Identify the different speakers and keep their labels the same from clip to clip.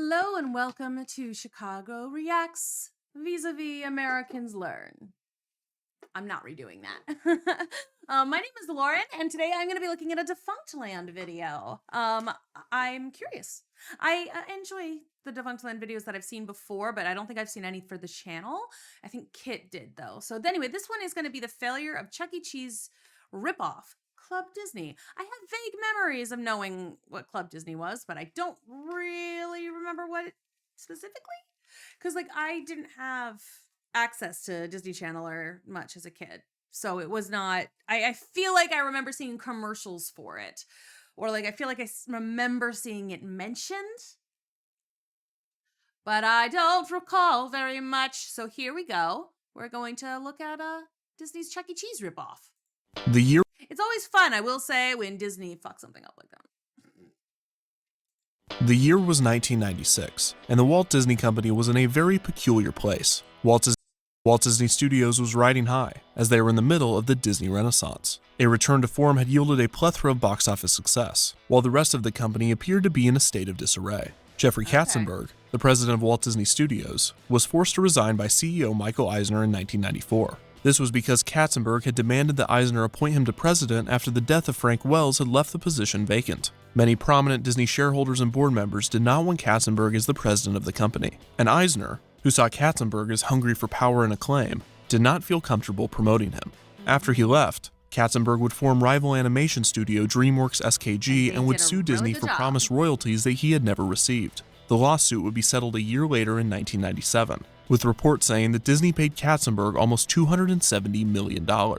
Speaker 1: Hello and welcome to Chicago Reacts vis-a-vis Americans Learn. I'm not redoing that. My name is Lauren, and today I'm going to be looking at a Defunctland video. I'm curious. I enjoy the Defunctland videos that I've seen before, but I don't think I've seen any for the channel. I think Kit did, though. So anyway, this one is going to be the failure of Chuck E. Cheese ripoff, Club Disney. I have vague memories of knowing what Club Disney was, but I don't really remember what specifically. Because, I didn't have access to Disney Channel or much as a kid. So it was not, I feel like I remember seeing commercials for it. Or I feel like I remember seeing it mentioned. But I don't recall very much. So here we go. We're going to look at Disney's Chuck E. Cheese ripoff. It's always fun, I will say, when Disney fucks something up like that.
Speaker 2: The year was 1996, and the Walt Disney Company was in a very peculiar place. Walt Disney Studios was riding high, as they were in the middle of the Disney Renaissance. A return to form had yielded a plethora of box office success, while the rest of the company appeared to be in a state of disarray. Jeffrey Katzenberg, the president of Walt Disney Studios, was forced to resign by CEO Michael Eisner in 1994. This was because Katzenberg had demanded that Eisner appoint him to president after the death of Frank Wells had left the position vacant. Many prominent Disney shareholders and board members did not want Katzenberg as the president of the company, and Eisner, who saw Katzenberg as hungry for power and acclaim, did not feel comfortable promoting him. After he left, Katzenberg would form rival animation studio DreamWorks SKG and would sue Disney for promised royalties that he had never received. The lawsuit would be settled a year later in 1997. With reports saying that Disney paid Katzenberg almost $270 million.
Speaker 1: Wow.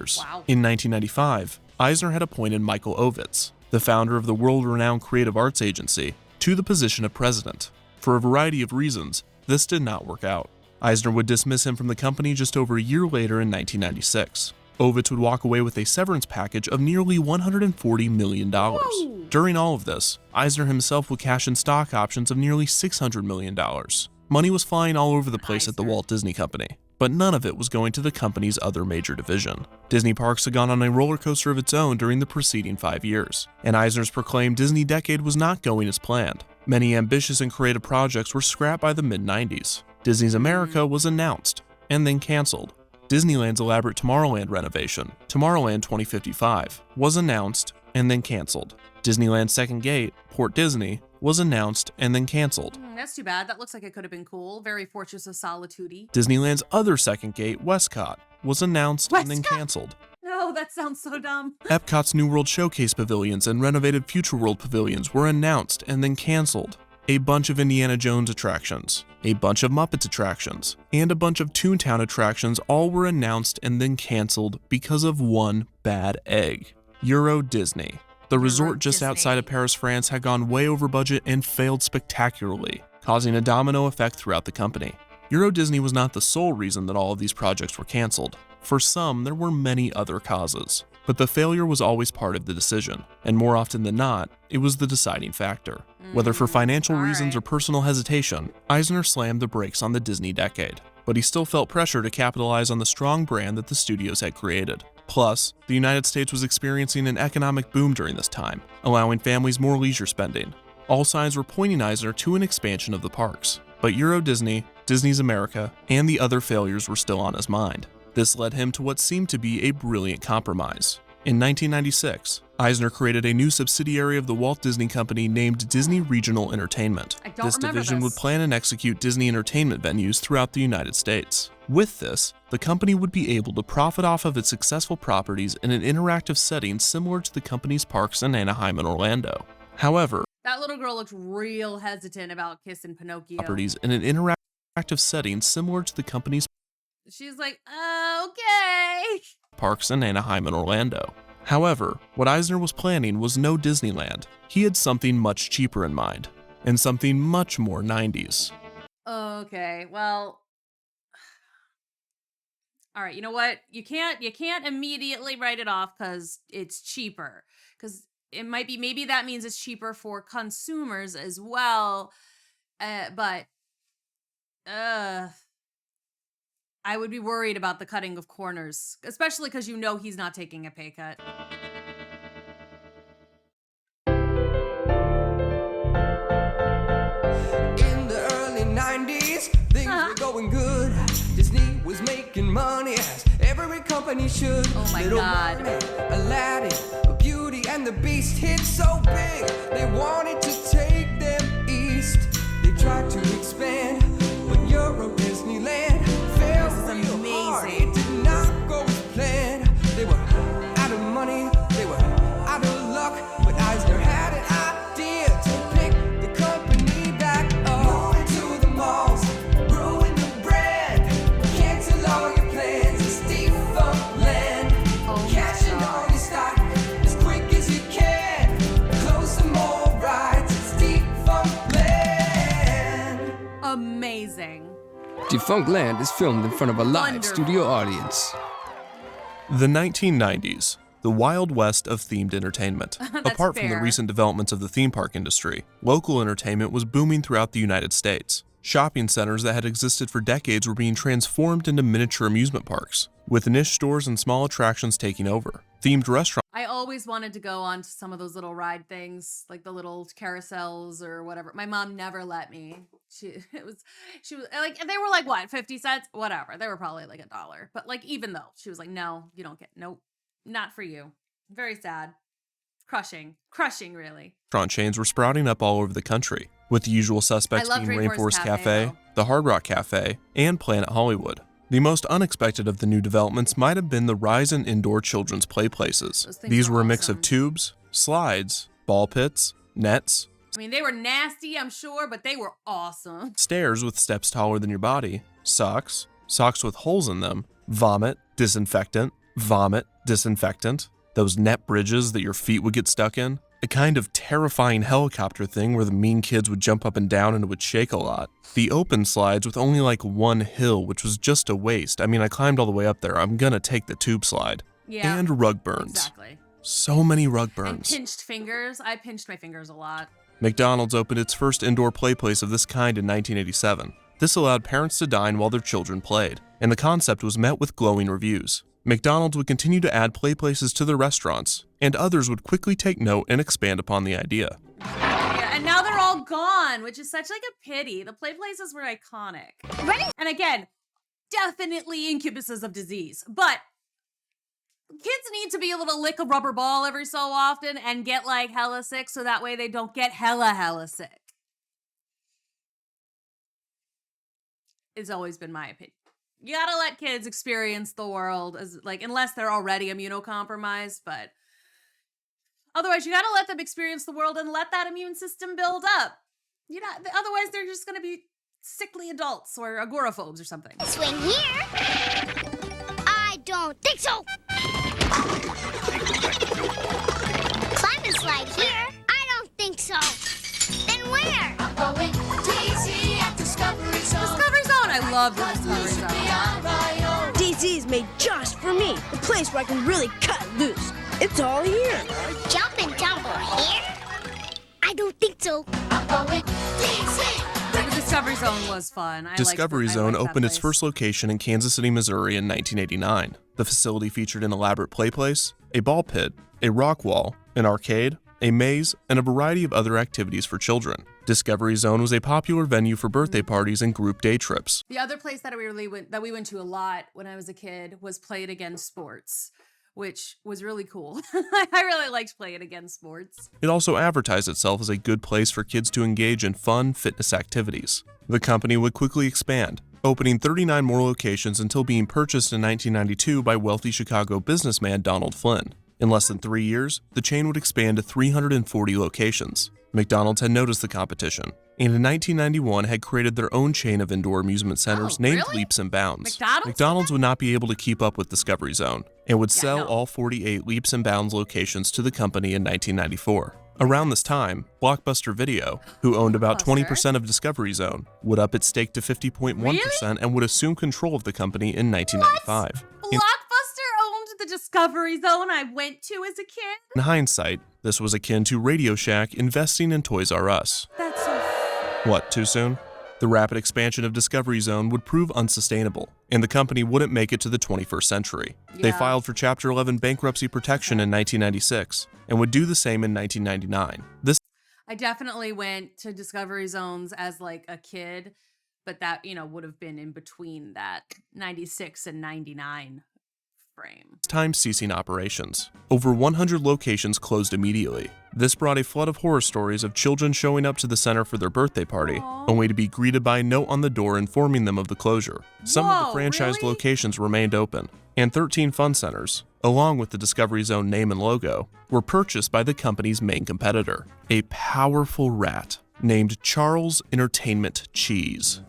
Speaker 2: In 1995, Eisner had appointed Michael Ovitz, the founder of the world-renowned creative arts agency, to the position of president. For a variety of reasons, this did not work out. Eisner would dismiss him from the company just over a year later in 1996. Ovitz would walk away with a severance package of nearly $140 million.
Speaker 1: Whoa.
Speaker 2: During all of this, Eisner himself would cash in stock options of nearly $600 million. Money was flying all over the place at the Walt Disney Company, but none of it was going to the company's other major division. Disney Parks had gone on a roller coaster of its own during the preceding 5 years, and Eisner's proclaimed Disney decade was not going as planned. Many ambitious and creative projects were scrapped by the mid-90s. Disney's America was announced, and then canceled. Disneyland's elaborate Tomorrowland renovation, Tomorrowland 2055, was announced and then canceled. Disneyland's second gate, Port Disney, was announced and then canceled.
Speaker 1: That's too bad. That looks like it could have been cool. Very Fortress of Solitude-y.
Speaker 2: Disneyland's other second gate, Westcott, was announced and then canceled.
Speaker 1: No, that sounds so dumb.
Speaker 2: Epcot's New World Showcase pavilions and renovated Future World pavilions were announced and then canceled. A bunch of Indiana Jones attractions, a bunch of Muppets attractions, and a bunch of Toontown attractions all were announced and then canceled because of one bad egg: Euro Disney. The resort just outside of Paris, France had gone way over budget and failed spectacularly, causing a domino effect throughout the company. Euro Disney was not the sole reason that all of these projects were canceled. For some, there were many other causes, but the failure was always part of the decision, and more often than not, it was the deciding factor. Whether for financial reasons or personal hesitation, Eisner slammed the brakes on the Disney decade, but he still felt pressure to capitalize on the strong brand that the studios had created. Plus, the United States was experiencing an economic boom during this time, allowing families more leisure spending. All signs were pointing Eisner to an expansion of the parks, but Euro Disney, Disney's America, and the other failures were still on his mind. This led him to what seemed to be a brilliant compromise. In 1996, Eisner created a new subsidiary of the Walt Disney Company named Disney Regional Entertainment. This division would plan and execute Disney entertainment venues throughout the United States. With this, the company would be able to profit off of its successful properties in an interactive setting similar to the company's parks in Anaheim and Orlando. However,
Speaker 1: that little girl looked real hesitant about kissing Pinocchio.
Speaker 2: Properties in an interactive setting similar to the company's
Speaker 1: She's like, okay.
Speaker 2: Parks in Anaheim and Orlando. However, what Eisner was planning was no Disneyland. He had something much cheaper in mind, and something much more 90s.
Speaker 1: Okay, well, all right, you know what? You can't immediately write it off because it's cheaper. Because it might be, maybe that means it's cheaper for consumers as well. But I would be worried about the cutting of corners, especially because you know he's not taking a pay cut.
Speaker 3: In the going good. Disney was making money as every company should.
Speaker 1: Oh my
Speaker 3: Little
Speaker 1: God.
Speaker 3: Mermaid, Aladdin, Beauty and the Beast hit so big they wanted to take them east. They tried to expand, but Euro Disneyland fell real hard. It did not go as planned. They were out of money, they were out of luck, but Eisner had an idea to pick the company back up. Moving to the malls, ruin the brand, cancel all your plans. It's Defunctland. Cash in all your stock as quick as you can. Close some more rides. It's Defunctland.
Speaker 1: Amazing.
Speaker 4: Defunctland is filmed in front of a live
Speaker 1: Wonderful.
Speaker 4: studio audience.
Speaker 2: The 1990s, the Wild West of themed entertainment. Apart from the
Speaker 1: fair.
Speaker 2: recent developments of the theme park industry, local entertainment was booming throughout the United States. Shopping centers that had existed for decades were being transformed into miniature amusement parks, with niche stores and small attractions taking over. Themed restaurants
Speaker 1: I always wanted to go on to some of those little ride things, like the little carousels or whatever. My mom never let me. She was like, they were like, what, 50 cents? Whatever. They were probably like $1. But like, even though she was like, no, you don't get, nope, not for you. Very sad. Crushing, really.
Speaker 2: chains were sprouting up all over the country, with the usual suspects
Speaker 1: I loved
Speaker 2: being
Speaker 1: Rainforest
Speaker 2: Rainforest
Speaker 1: Cafe,
Speaker 2: Cafe,
Speaker 1: though.
Speaker 2: the Hard Rock Cafe, and Planet Hollywood. The most unexpected of the new developments might have been the rise in indoor children's play places.
Speaker 1: Those things
Speaker 2: These
Speaker 1: were
Speaker 2: were a mix
Speaker 1: awesome.
Speaker 2: of tubes, slides, ball pits, nets,
Speaker 1: I mean, they were nasty, I'm sure, but they were awesome.
Speaker 2: stairs with steps taller than your body, socks with holes in them, vomit, disinfectant, those net bridges that your feet would get stuck in, a kind of terrifying helicopter thing where the mean kids would jump up and down and it would shake a lot, the open slides with only like one hill, which was just a waste. I mean, I climbed all the way up there. I'm gonna take the tube slide.
Speaker 1: Yeah.
Speaker 2: And rug burns.
Speaker 1: Exactly.
Speaker 2: So many rug
Speaker 1: And
Speaker 2: burns.
Speaker 1: pinched fingers. I pinched my fingers a lot.
Speaker 2: McDonald's opened its first indoor play place of this kind in 1987. This allowed parents to dine while their children played, and the concept was met with glowing reviews. McDonald's would continue to add play places to their restaurants, and others would quickly take note and expand upon the idea.
Speaker 1: Yeah, and now they're all gone, which is such like a pity. The play places were iconic.
Speaker 5: Ready?
Speaker 1: And again, definitely incubuses of disease. But kids need to be able to lick a rubber ball every so often and get like hella sick so that way they don't get hella sick. It's always been my opinion. You gotta let kids experience the world as like, unless they're already immunocompromised, but otherwise you gotta let them experience the world and let that immune system build up. You know, otherwise they're just gonna be sickly adults or agoraphobes or something.
Speaker 5: Swing here. I don't think so. Climb and slide here. I don't think so. Then where? I'm going DC at Discovery Zone.
Speaker 1: Discovery Zone! I love the Discovery Zone.
Speaker 6: DC is made just for me. A place where I can really cut loose. It's all here.
Speaker 5: Jump and tumble here? I don't think so. I'm going DC.
Speaker 1: The Discovery Zone was fun.
Speaker 2: Discovery Zone opened its first location in Kansas City, Missouri in 1989. The facility featured an elaborate play place, a ball pit, a rock wall, an arcade, a maze, and a variety of other activities for children. Discovery Zone was a popular venue for birthday parties and group day trips.
Speaker 1: The other place that we went to a lot when I was a kid was Play It Again Sports, which was really cool. I really liked Play It Again Sports.
Speaker 2: It also advertised itself as a good place for kids to engage in fun fitness activities. The company would quickly expand, opening 39 more locations until being purchased in 1992 by wealthy Chicago businessman Donald Flynn. In less than 3 years, the chain would expand to 340 locations. McDonald's had noticed the competition, and in 1991 had created their own chain of indoor amusement centers named
Speaker 1: really?
Speaker 2: Leaps and Bounds.
Speaker 1: McDonald's
Speaker 2: would not be able to keep up with Discovery Zone, and would sell
Speaker 1: no.
Speaker 2: all 48 Leaps and Bounds locations to the company in 1994. Around this time, Blockbuster Video, who owned about 20% of Discovery Zone, would up its stake to 50.1% and would assume control of the company in 1995.
Speaker 1: Blockbuster owned the Discovery Zone I went to as a kid?
Speaker 2: In hindsight, this was akin to Radio Shack investing in Toys R Us.
Speaker 1: That's so...
Speaker 2: What, too soon? The rapid expansion of Discovery Zone would prove unsustainable, and the company wouldn't make it to the 21st century. They
Speaker 1: Yeah.
Speaker 2: filed for Chapter 11 bankruptcy protection in 1996, and would do the same in 1999. This
Speaker 1: I definitely went to Discovery Zones as like a kid, but that, would have been in between that 96 and 99 frame.
Speaker 2: Time ceasing operations. Over 100 locations closed immediately. This brought a flood of horror stories of children showing up to the center for their birthday party, only to be greeted by a note on the door informing them of the closure. Some of the franchised
Speaker 1: really?
Speaker 2: locations remained open, and 13 fun centers, along with the Discovery Zone name and logo, were purchased by the company's main competitor, a powerful rat named Charles Entertainment Cheese.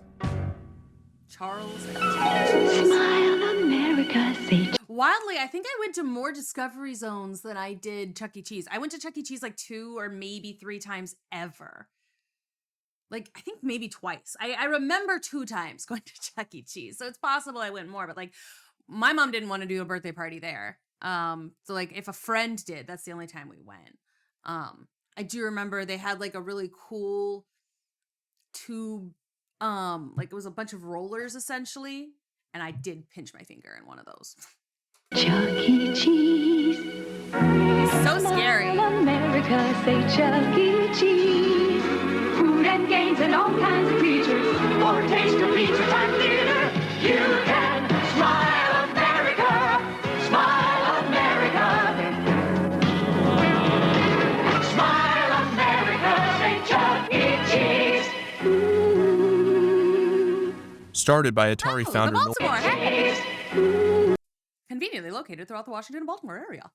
Speaker 1: Charles.
Speaker 7: Smile, America, say
Speaker 1: Wildly, I think I went to more Discovery Zones than I did Chuck E. Cheese. I went to Chuck E. Cheese like 2 or maybe 3 times ever. Like, I think maybe twice. I remember 2 times going to Chuck E. Cheese. So it's possible I went more, but like my mom didn't want to do a birthday party there. So like if a friend did, that's the only time we went. I do remember they had like a really cool tube, like it was a bunch of rollers essentially. And I did pinch my finger in one of those.
Speaker 7: Chuck E. Cheese.
Speaker 1: So scary.
Speaker 7: Smile, America, say Chuck E. Cheese. Food and games and all kinds of creatures. For a taste of pizza time theater, you can smile, America. Smile, America. Smile, America, say Chuck E. Cheese. Ooh.
Speaker 2: Started by Atari
Speaker 1: The
Speaker 2: founder
Speaker 1: Baltimore. Hey.
Speaker 7: Ooh.
Speaker 1: Conveniently located throughout the Washington and Baltimore area.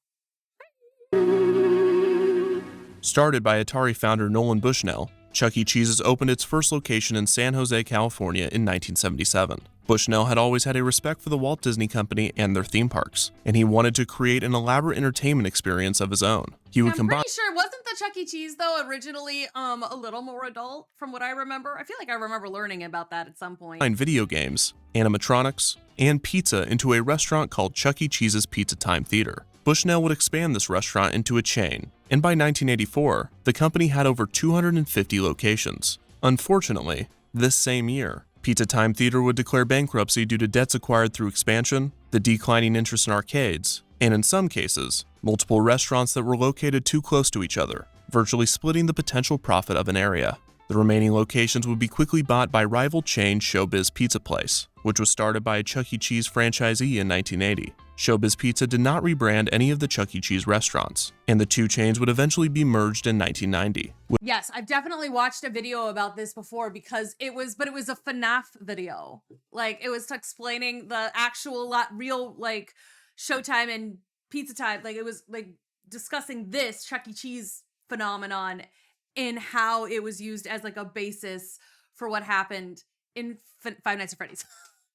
Speaker 2: Started by Atari founder Nolan Bushnell, Chuck E. Cheese's opened its first location in San Jose, California in 1977. Bushnell had always had a respect for the Walt Disney Company and their theme parks, and he wanted to create an elaborate entertainment experience of his own. He would
Speaker 1: I'm
Speaker 2: combine
Speaker 1: pretty sure, wasn't the Chuck E. Cheese though originally a little more adult from what I remember? I feel like I remember learning about that at some point.
Speaker 2: video games, animatronics, and pizza into a restaurant called Chuck E. Cheese's Pizza Time Theater. Bushnell would expand this restaurant into a chain, and by 1984, the company had over 250 locations. Unfortunately, this same year, Pizza Time Theater would declare bankruptcy due to debts acquired through expansion, the declining interest in arcades, and in some cases, multiple restaurants that were located too close to each other, virtually splitting the potential profit of an area. The remaining locations would be quickly bought by rival chain Showbiz Pizza Place, which was started by a Chuck E. Cheese franchisee in 1980. Showbiz Pizza did not rebrand any of the Chuck E. Cheese restaurants, and the two chains would eventually be merged in 1990.
Speaker 1: Yes, I've definitely watched a video about this before because it was a FNAF video. Like it was explaining the actual real like Showtime and Pizza Time. Like it was like discussing this Chuck E. Cheese phenomenon and how it was used as like a basis for what happened in Five Nights at Freddy's.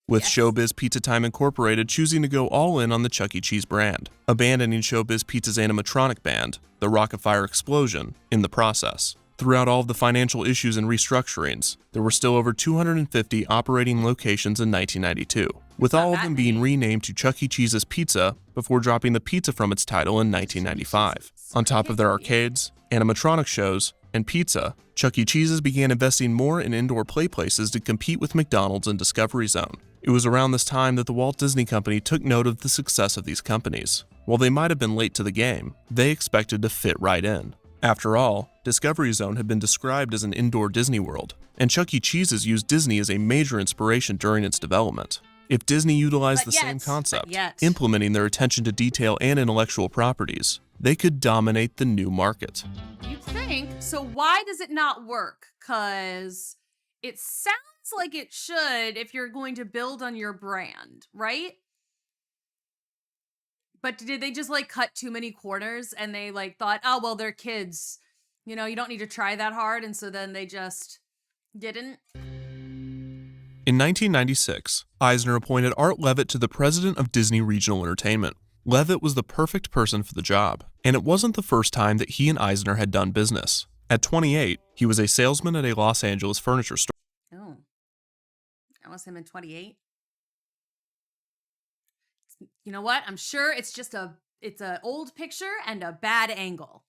Speaker 2: With
Speaker 1: Yes.
Speaker 2: Showbiz Pizza Time Incorporated choosing to go all in on the Chuck E. Cheese brand, abandoning Showbiz Pizza's animatronic band, the Rockafire Explosion, in the process. Throughout all of the financial issues and restructurings, there were still over 250 operating locations in 1992, with all of them being renamed to Chuck E. Cheese's Pizza before dropping the pizza from its title in 1995. On top of their arcades, animatronic shows, and pizza, Chuck E. Cheese's began investing more in indoor play places to compete with McDonald's and Discovery Zone. It was around this time that the Walt Disney Company took note of the success of these companies. While they might have been late to the game, they expected to fit right in. After all, Discovery Zone had been described as an indoor Disney World, and Chuck E. Cheese's used Disney as a major inspiration during its development. If Disney utilized the same concept, implementing their attention to detail and intellectual properties, they could dominate the new market.
Speaker 1: You'd think. So why does it not work? Because it sounds like it should if you're going to build on your brand, right? But did they just like cut too many corners and they like thought, oh, well, they're kids. You know, you don't need to try that hard. And so then they just didn't.
Speaker 2: In 1996, Eisner appointed Art Levitt to the president of Disney Regional Entertainment. Levitt was the perfect person for the job, and it wasn't the first time that he and Eisner had done business. At 28, he was a salesman at a Los Angeles furniture store.
Speaker 1: Oh, that was him in 28. You know what? I'm sure it's an old picture and a bad angle.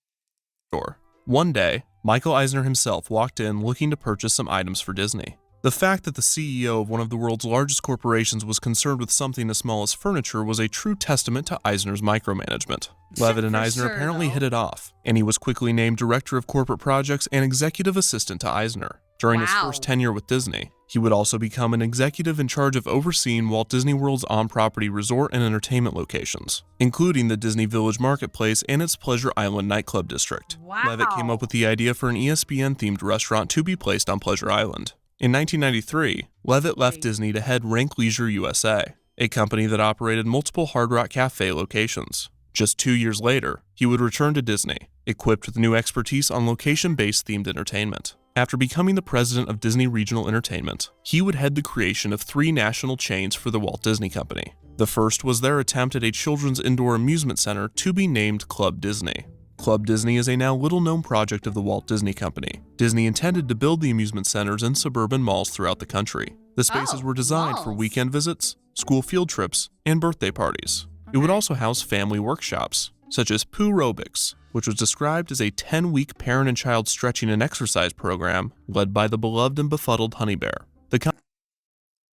Speaker 2: One day, Michael Eisner himself walked in looking to purchase some items for Disney. The fact that the CEO of one of the world's largest corporations was concerned with something as small as furniture was a true testament to Eisner's micromanagement. Levitt and Eisner apparently hit it off, and he was quickly named Director of Corporate Projects and Executive Assistant to Eisner. During his first tenure with Disney, He would also become an executive in charge of overseeing Walt Disney World's on-property resort and entertainment locations, including the Disney Village Marketplace and its Pleasure Island nightclub district.
Speaker 1: Wow.
Speaker 2: Levitt came up with the idea for an ESPN-themed restaurant to be placed on Pleasure Island. In 1993, Levitt left Disney to head Rank Leisure USA, a company that operated multiple Hard Rock Cafe locations. Just 2 years later, he would return to Disney, equipped with new expertise on location-based themed entertainment. After becoming the president of Disney Regional Entertainment, he would head the creation of 3 national chains for the Walt Disney Company. The first was their attempt at a children's indoor amusement center to be named Club Disney. Club Disney is a now little-known project of the Walt Disney Company. Disney intended to build the amusement centers in suburban malls throughout the country. The spaces were designed for weekend visits, school field trips, and birthday parties. It would also house family workshops, such as Poo Aerobics, which was described as a 10-week parent and child stretching and exercise program led by the beloved and befuddled Honey Bear.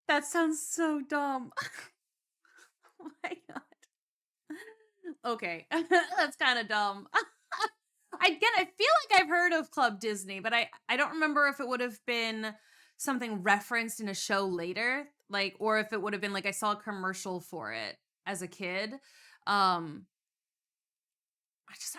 Speaker 1: That sounds so dumb. Oh my god. Okay, that's kind of dumb. I feel like I've heard of Club Disney, but I don't remember if it would have been something referenced in a show later, like, or if it would have been like I saw a commercial for it as a kid. I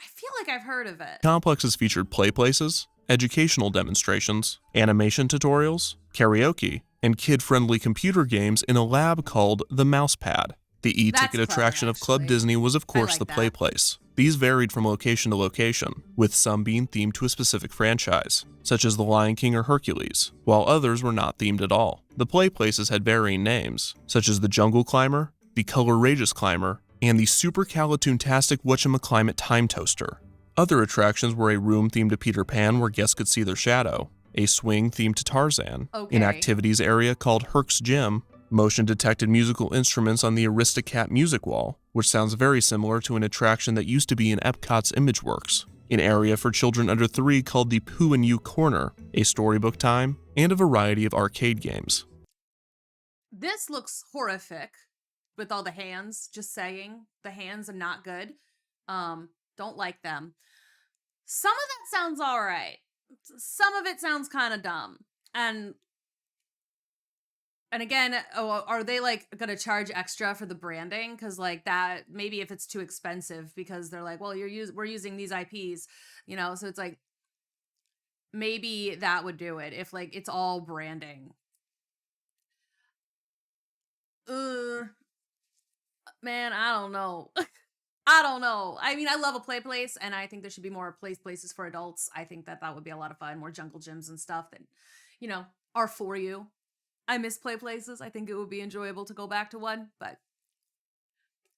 Speaker 1: feel like I've heard of it.
Speaker 2: Complexes featured play places, educational demonstrations, animation tutorials, karaoke, and kid-friendly computer games in a lab called the Mousepad. The e-ticket attraction of Club Disney was of course the play place. These varied from location to location, with some being themed to a specific franchise, such as The Lion King or Hercules, while others were not themed at all. The play places had varying names, such as the Jungle Climber, the Color-Rageous Climber, and the Supercalitoontastic Whatchamaclimate Time Toaster. Other attractions were a room themed to Peter Pan where guests could see their shadow, a swing themed to Tarzan, an activities area called Herc's Gym, motion-detected musical instruments on the Aristocat Music Wall, which sounds very similar to an attraction that used to be in Epcot's ImageWorks, an area for children under 3 called the Pooh and You Corner, a storybook time, and a variety of arcade games.
Speaker 1: This looks horrific with all the hands, just saying. The hands are not good. Don't like them. Some of that sounds all right. Some of it sounds kind of dumb. And again, are they like gonna charge extra for the branding? Because like that, maybe if it's too expensive, because they're like, well, we're using these IPs, you know. So it's like maybe that would do it if like it's all branding. Man, I don't know. I don't know. I mean, I love a play place, and I think there should be more places for adults. I think that would be a lot of fun, more jungle gyms and stuff that, you know, are for you. I miss play places. I think it would be enjoyable to go back to one, but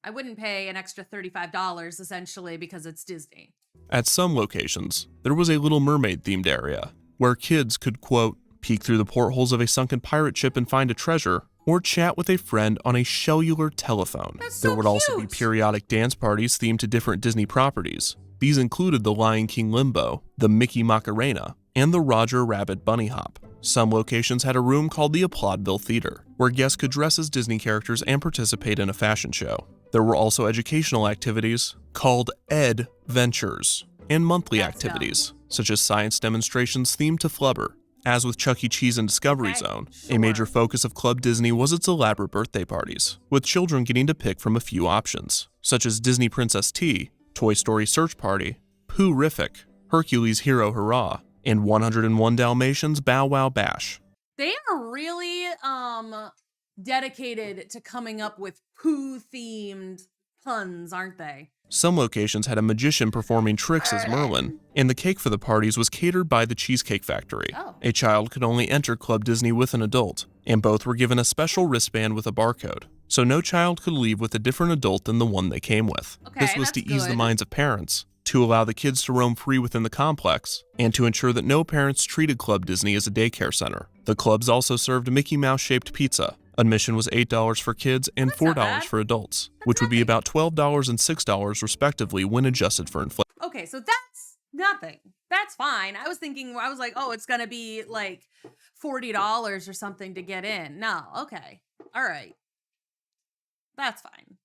Speaker 1: I wouldn't pay an extra $35 essentially because it's Disney.
Speaker 2: At some locations, there was a Little Mermaid themed area where kids could, quote, peek through the portholes of a sunken pirate ship and find a treasure, or chat with a friend on a cellular telephone. There would also be periodic dance parties themed to different Disney properties. These included the Lion King Limbo, the Mickey Macarena, and the Roger Rabbit Bunny Hop. Some locations had a room called the Applaudville Theater, where guests could dress as Disney characters and participate in a fashion show. There were also educational activities called Ed Ventures, and monthly activities, such as science demonstrations themed to Flubber. As with Chuck E. Cheese and Discovery Zone, a major focus of Club Disney was its elaborate birthday parties, with children getting to pick from a few options, such as Disney Princess Tea, Toy Story Search Party, Pooh-rific, Hercules Hero Hurrah, and 101 Dalmatians Bow Wow Bash.
Speaker 1: They are really dedicated to coming up with Pooh-themed puns, aren't they?
Speaker 2: Some locations had a magician performing tricks as Merlin, and the cake for the parties was catered by the Cheesecake Factory. A child could only enter Club Disney with an adult, and both were given a special wristband with a barcode, so no child could leave with a different adult than the one they came with. This was to ease the minds of parents, to allow the kids to roam free within the complex, and to ensure that no parents treated Club Disney as a daycare center. The clubs also served Mickey Mouse-shaped pizza. Admission was $8 for kids and $4 for adults, which would be about $12 and $6 respectively when adjusted for inflation.
Speaker 1: Okay, so that's nothing. That's fine. I was like, oh, it's gonna be like $40 or something to get in. No, okay. All right. That's fine.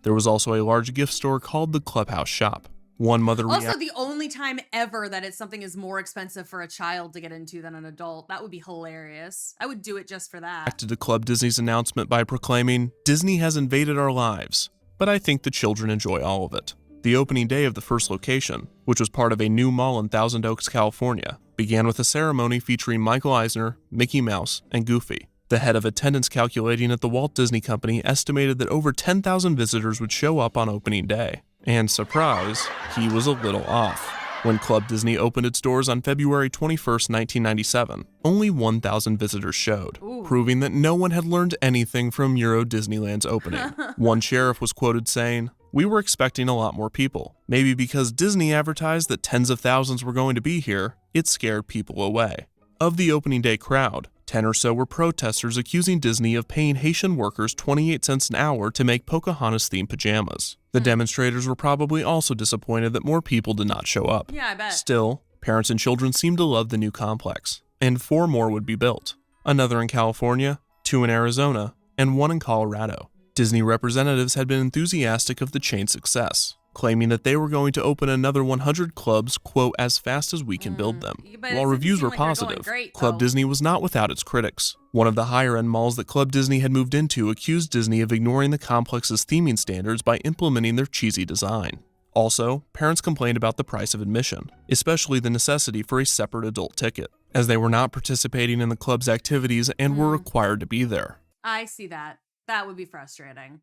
Speaker 2: There was also a large gift store called the Clubhouse Shop. One mother
Speaker 1: Also, the only time ever that something is more expensive for a child to get into than an adult. That would be hilarious. I would do it just for that.
Speaker 2: reacted to Club Disney's announcement by proclaiming, "Disney has invaded our lives, but I think the children enjoy all of it." The opening day of the first location, which was part of a new mall in Thousand Oaks, California, began with a ceremony featuring Michael Eisner, Mickey Mouse, and Goofy. The head of attendance calculating at the Walt Disney Company estimated that over 10,000 visitors would show up on opening day. And surprise, he was a little off. When Club Disney opened its doors on February 21st, 1997, only 1,000 visitors showed, proving that no one had learned anything from Euro Disneyland's opening. One sheriff was quoted saying, "We were expecting a lot more people. Maybe because Disney advertised that tens of thousands were going to be here, it scared people away." Of the opening day crowd, 10 or so were protesters accusing Disney of paying Haitian workers 28 cents an hour to make Pocahontas-themed pajamas. The demonstrators were probably also disappointed that more people did not show up.
Speaker 1: Yeah, I bet.
Speaker 2: Still, parents and children seemed to love the new complex, and 4 more would be built. Another in California, 2 in Arizona, and 1 in Colorado. Disney representatives had been enthusiastic of the chain's success, claiming that they were going to open another 100 clubs, quote, as fast as we can build them.
Speaker 1: But
Speaker 2: While
Speaker 1: it
Speaker 2: reviews
Speaker 1: seemed
Speaker 2: were
Speaker 1: like they're going
Speaker 2: positive,
Speaker 1: great,
Speaker 2: Club
Speaker 1: though.
Speaker 2: Disney was not without its critics. One of the higher-end malls that Club Disney had moved into accused Disney of ignoring the complex's theming standards by implementing their cheesy design. Also, parents complained about the price of admission, especially the necessity for a separate adult ticket, as they were not participating in the club's activities and were required to be there.
Speaker 1: I see that. That would be frustrating.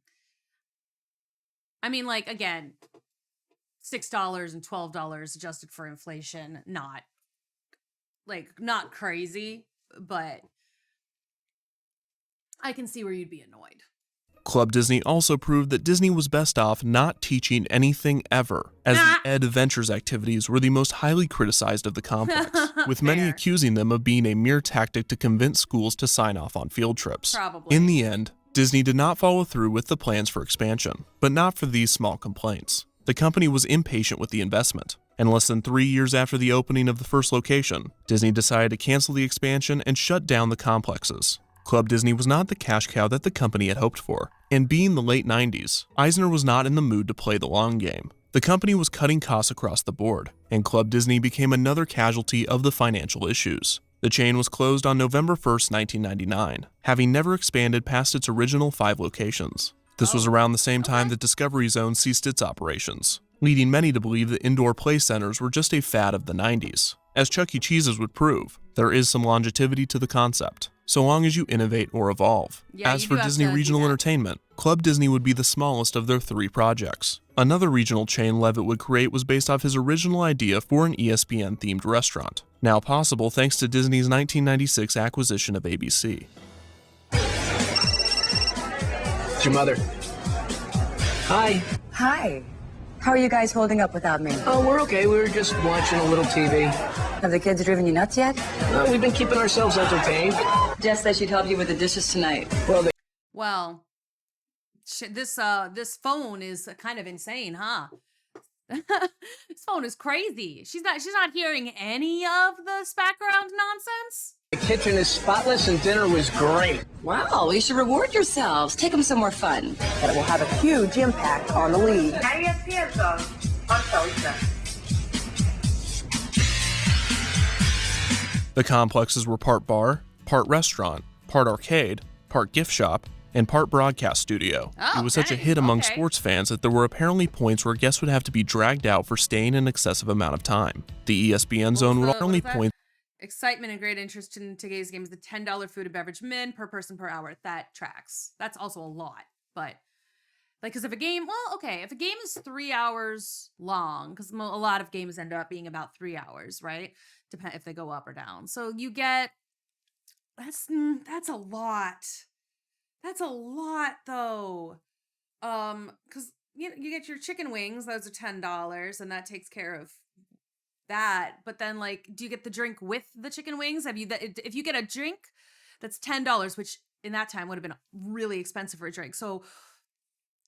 Speaker 1: I mean, like, again, $6 and $12 adjusted for inflation, not crazy, but I can see where you'd be annoyed.
Speaker 2: Club Disney also proved that Disney was best off not teaching anything ever, as the Ed Ventures activities were the most highly criticized of the complex, with many
Speaker 1: Fair.
Speaker 2: accusing them of being a mere tactic to convince schools to sign off on field trips.
Speaker 1: Probably.
Speaker 2: In the end, Disney did not follow through with the plans for expansion, but not for these small complaints. The company was impatient with the investment, and less than 3 years after the opening of the first location, Disney decided to cancel the expansion and shut down the complexes. Club Disney was not the cash cow that the company had hoped for, and being the late 90s, Eisner was not in the mood to play the long game. The company was cutting costs across the board, and Club Disney became another casualty of the financial issues. The chain was closed on November 1st, 1999, having never expanded past its original 5 locations. This was around the same time that Discovery Zone ceased its operations, leading many to believe that indoor play centers were just a fad of the 90s. As Chuck E. Cheese's would prove, there is some longevity to the concept, so long as you innovate or evolve.
Speaker 1: Yeah,
Speaker 2: As
Speaker 1: you
Speaker 2: for
Speaker 1: do have
Speaker 2: Disney
Speaker 1: to do
Speaker 2: Regional
Speaker 1: that.
Speaker 2: Entertainment, Club Disney would be the smallest of their 3 projects. Another regional chain Levitt would create was based off his original idea for an ESPN-themed restaurant, now possible thanks to Disney's 1996 acquisition of ABC.
Speaker 8: It's your mother. Hi.
Speaker 9: Hi. How are you guys holding up without me?
Speaker 8: Oh, we're okay. We were just watching a little TV.
Speaker 9: Have the kids driven you nuts yet?
Speaker 8: We've been keeping ourselves entertained.
Speaker 9: Jess said she'd help you with the dishes tonight.
Speaker 1: Well, this phone is kind of insane, huh? This phone is crazy. She's not hearing any of this background nonsense.
Speaker 8: The kitchen is spotless and dinner was great.
Speaker 9: Wow, you should reward yourselves. Take them somewhere fun. That will have a huge impact on the league.
Speaker 10: ESPN Zone on Thursday.
Speaker 2: The complexes were part bar, part restaurant, part arcade, part gift shop, and part broadcast studio.
Speaker 1: Oh,
Speaker 2: it was such a
Speaker 1: dang,
Speaker 2: hit among
Speaker 1: okay.
Speaker 2: sports fans that there were apparently points where guests would have to be dragged out for staying an excessive amount of time. The ESPN Zone would
Speaker 1: What
Speaker 2: only
Speaker 1: is that?
Speaker 2: point
Speaker 1: Excitement and great interest in today's game is the $10 food and beverage min per person per hour. That tracks. That's also a lot, but like, because if a game is 3 hours long, because a lot of games end up being about 3 hours, right? Depend if they go up or down. So you get that's a lot. That's a lot though. Because you get your chicken wings. Those are $10, and that takes care of that. But then, like, do you get the drink with the chicken wings? If you get a drink that's $10, which in that time would have been really expensive for a drink, so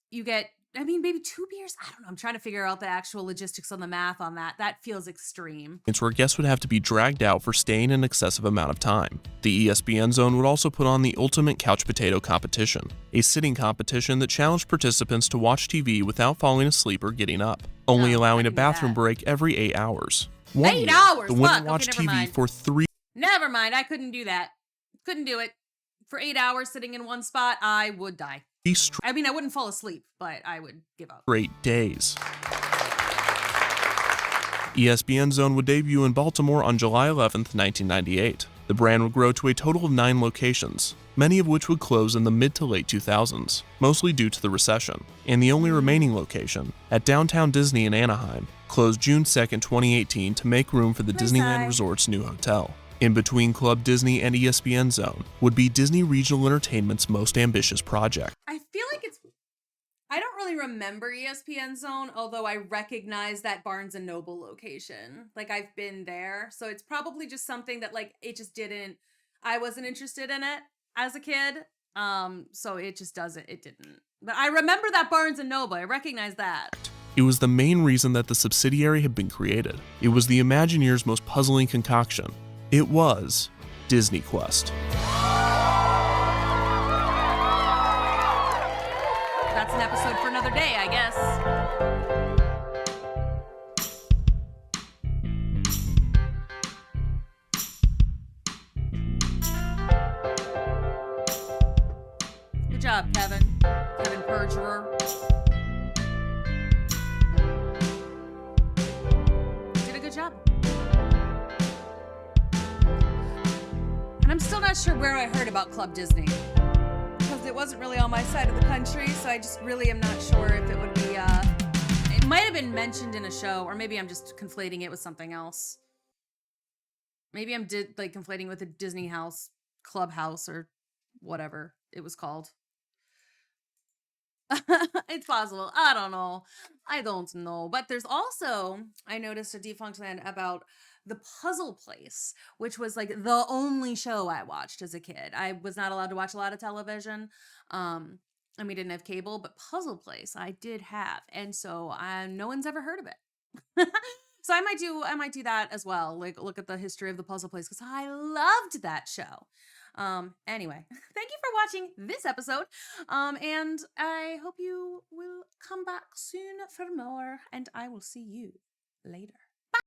Speaker 1: you get I mean, maybe 2 beers? I don't know. I'm trying to figure out the actual logistics on the math on that. That feels extreme.
Speaker 2: It's where guests would have to be dragged out for staying an excessive amount of time. The ESPN Zone would also put on the Ultimate Couch Potato Competition, a sitting competition that challenged participants to watch TV without falling asleep or getting up, only allowing a bathroom break every 8 hours.
Speaker 1: 8 hours?
Speaker 2: The winner
Speaker 1: Fuck.
Speaker 2: watched
Speaker 1: Okay, never
Speaker 2: TV
Speaker 1: mind.
Speaker 2: for 3
Speaker 1: Never mind. I couldn't do that. Couldn't do it. For 8 hours sitting in one spot, I would die. I mean, I wouldn't fall asleep, but I would give up.
Speaker 2: straight days. ESPN Zone would debut in Baltimore on July 11th, 1998. The brand would grow to a total of 9 locations, many of which would close in the mid to late 2000s, mostly due to the recession, and the only remaining location, at Downtown Disney in Anaheim, closed June 2nd, 2018 to make room for the Disneyland Resort's new hotel. In between Club Disney and ESPN Zone would be Disney Regional Entertainment's most ambitious project.
Speaker 1: I feel like I don't really remember ESPN Zone, although I recognize that Barnes & Noble location. Like, I've been there, so it's probably just something that, like, I wasn't interested in it as a kid, so it didn't. But I remember that Barnes & Noble, I recognize that.
Speaker 2: It was the main reason that the subsidiary had been created. It was the Imagineers' most puzzling concoction. It was Disney Quest.
Speaker 1: That's an episode for another day, I guess. Good job, Kevin. Kevin Perjurer. Did a good job. And I'm still not sure where I heard about Club Disney. It wasn't really on my side of the country, so I just really am not sure if it would be, it might have been mentioned in a show, or maybe I'm just conflating it with something else. Maybe I'm conflating with a Disney House, Clubhouse, or whatever it was called. It's possible. I don't know. But there's also, I noticed a Defunctland about the Puzzle Place, which was like the only show I watched as a kid. I was not allowed to watch a lot of television. And we didn't have cable, but Puzzle Place I did have. And so no one's ever heard of it. So I might do that as well. Like, look at the history of the Puzzle Place, because I loved that show. Anyway, thank you for watching this episode. And I hope you will come back soon for more, and I will see you later.